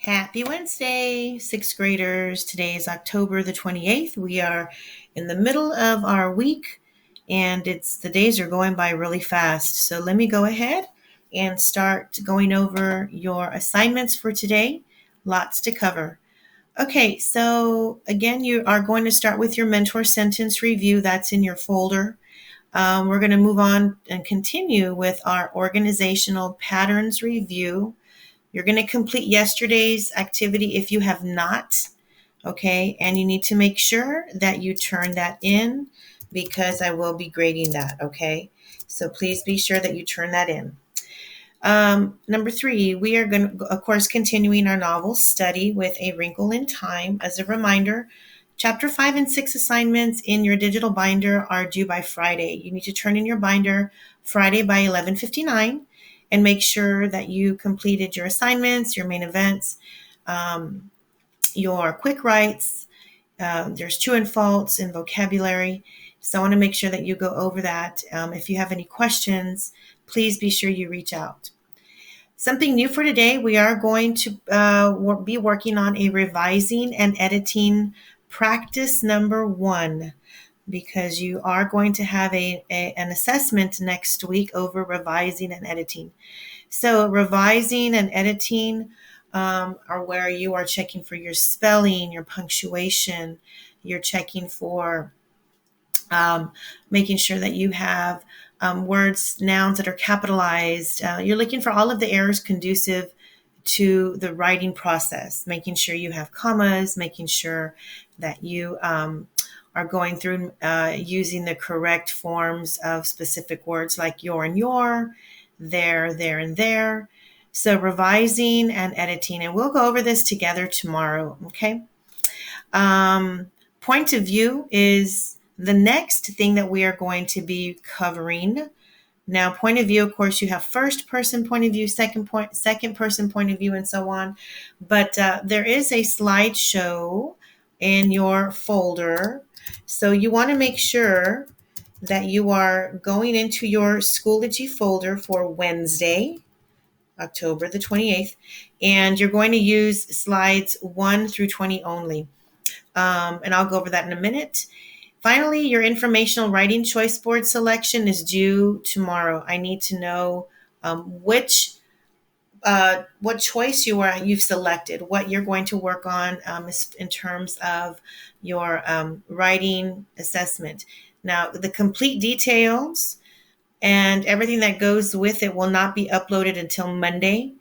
Happy Wednesday, sixth graders. Today is October the 28th. We are in the middle of our week and the days are going by really fast. So let me go ahead and start going over your assignments for today. Lots to cover. Okay, so again, you are going to start with your mentor sentence review. That's in your folder. We're going to move on and continue with our organizational patterns review. You're going to complete yesterday's activity if you have not, okay? And you need to make sure that you turn that in because I will be grading that, okay? So please be sure that you turn that in. Number 3, we are going to, of course, continuing our novel study with A Wrinkle in Time. As a reminder, Chapter 5 and 6 assignments in your digital binder are due by Friday. You need to turn in your binder Friday by 11:59 and make sure that you completed your assignments, your main events, your quick writes. There's true and false and vocabulary. So I want to make sure that you go over that. If you have any questions, please be sure you reach out. Something new for today, we are going to be working on a revising and editing practice number 1 because you are going to have an assessment next week over revising and editing. So revising and editing are where you are checking for your spelling, your punctuation, you're checking for making sure that you have words, nouns that are capitalized. You're looking for all of the errors conducive to the writing process, making sure you have commas, making sure that you are going through using the correct forms of specific words like your and your, there, and there. So revising and editing, and we'll go over this together tomorrow, okay? Point of view is the next thing that we are going to be covering. Now, point of view, of course, you have first person point of view, second person point of view, and so on. But there is a slideshow in your folder. So you want to make sure that you are going into your Schoology folder for Wednesday, October the 28th, and you're going to use slides 1 through 20 only. And I'll go over that in a minute. Finally, your informational writing choice board selection is due tomorrow. I need to know what choice you've selected, what you're going to work on in terms of your writing assessment. Now, the complete details and everything that goes with it will not be uploaded until Monday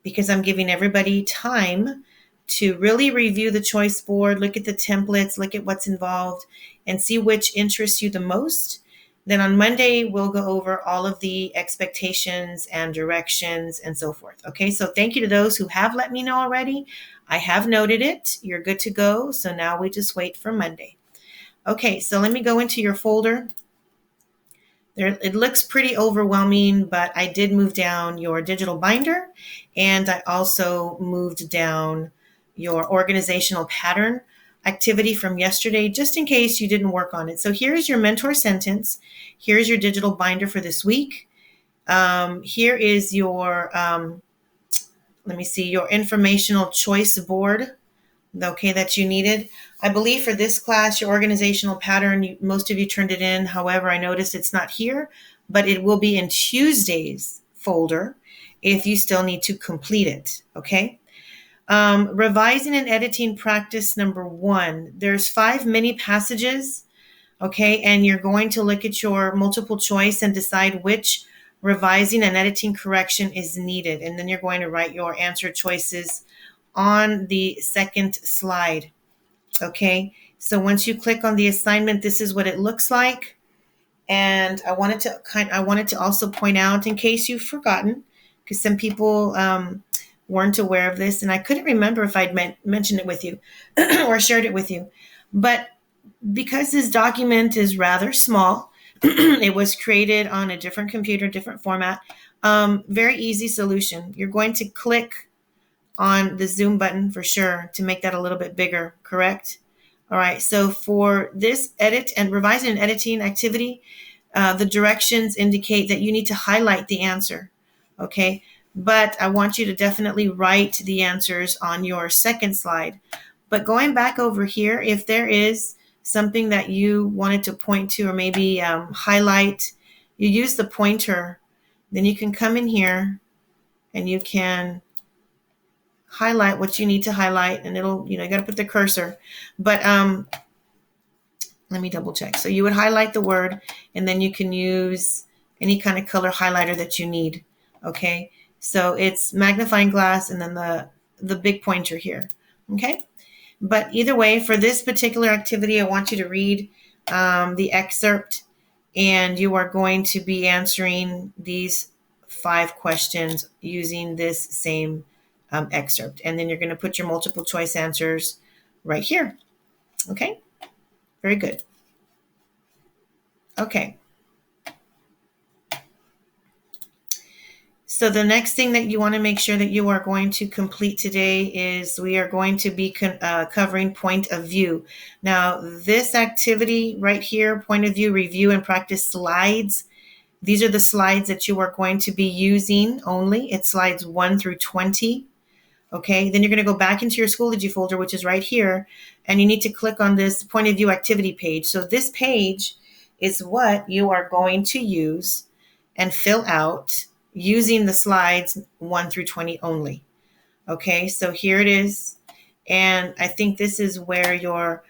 because I'm giving everybody time to really review the choice board, look at the templates, look at what's involved, and see which interests you the most. Then on Monday, we'll go over all of the expectations and directions and so forth. Okay, so thank you to those who have let me know already. I have noted it. You're good to go. So now we just wait for Monday. Okay, so let me go into your folder. It looks pretty overwhelming, but I did move down your digital binder, and I also moved down your organizational pattern activity from yesterday, just in case you didn't work on it. So here's your mentor sentence. Here's your digital binder for this week. Here is your, your informational choice board, okay, that you needed. I believe for this class, your organizational pattern, most of you turned it in. However, I noticed it's not here, but it will be in Tuesday's folder if you still need to complete it, okay? Revising and editing practice number 1. There's 5 mini passages, okay? And you're going to look at your multiple choice and decide which revising and editing correction is needed. And then you're going to write your answer choices on the second slide, okay? So once you click on the assignment, this is what it looks like. And I wanted to also point out, in case you've forgotten, because some people weren't aware of this, and I couldn't remember if I'd mentioned it with you or shared it with you. But because this document is rather small, it was created on a different computer, different format, very easy solution. You're going to click on the Zoom button for sure to make that a little bit bigger, correct? All right, so for this edit and revising and editing activity, the directions indicate that you need to highlight the answer, okay? but I want you to definitely write the answers on your second slide. But going back over here, if there is something that you wanted to point to or maybe highlight, you use the pointer. Then you can come in here and you can highlight what you need to highlight, and it'll, you got to put the cursor. But let me double check. So you would highlight the word, and then you can use any kind of color highlighter that you need. Okay. So it's magnifying glass and then the big pointer here. Okay. But either way, for this particular activity, I want you to read the excerpt, and you are going to be answering these 5 questions using this same excerpt. And then you're going to put your multiple choice answers right here. Okay. Very good. Okay. So the next thing that you want to make sure that you are going to complete today is we are going to be covering point of view. Now, this activity right here, point of view, review, and practice slides. These are the slides that you are going to be using only. It's slides 1 through 20. Okay, then you're going to go back into your Schoology folder, which is right here, and you need to click on this point of view activity page. So this page is what you are going to use and fill out using the slides 1 through 20 only. Okay, so here it is. And I think this is where your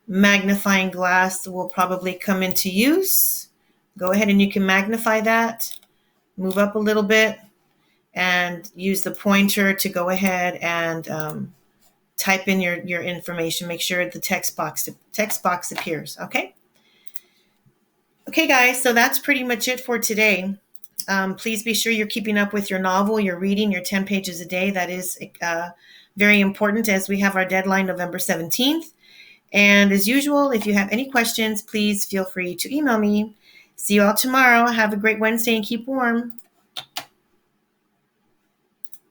magnifying glass will probably come into use. Go ahead and you can magnify that, move up a little bit, and use the pointer to go ahead and type in your information. Make sure the text box appears. Okay. Okay, guys. So that's pretty much it for today. Please be sure you're keeping up with your novel, you're reading your 10 pages a day. That is very important as we have our deadline November 17th. And as usual, if you have any questions, please feel free to email me. See you all tomorrow. Have a great Wednesday and keep warm.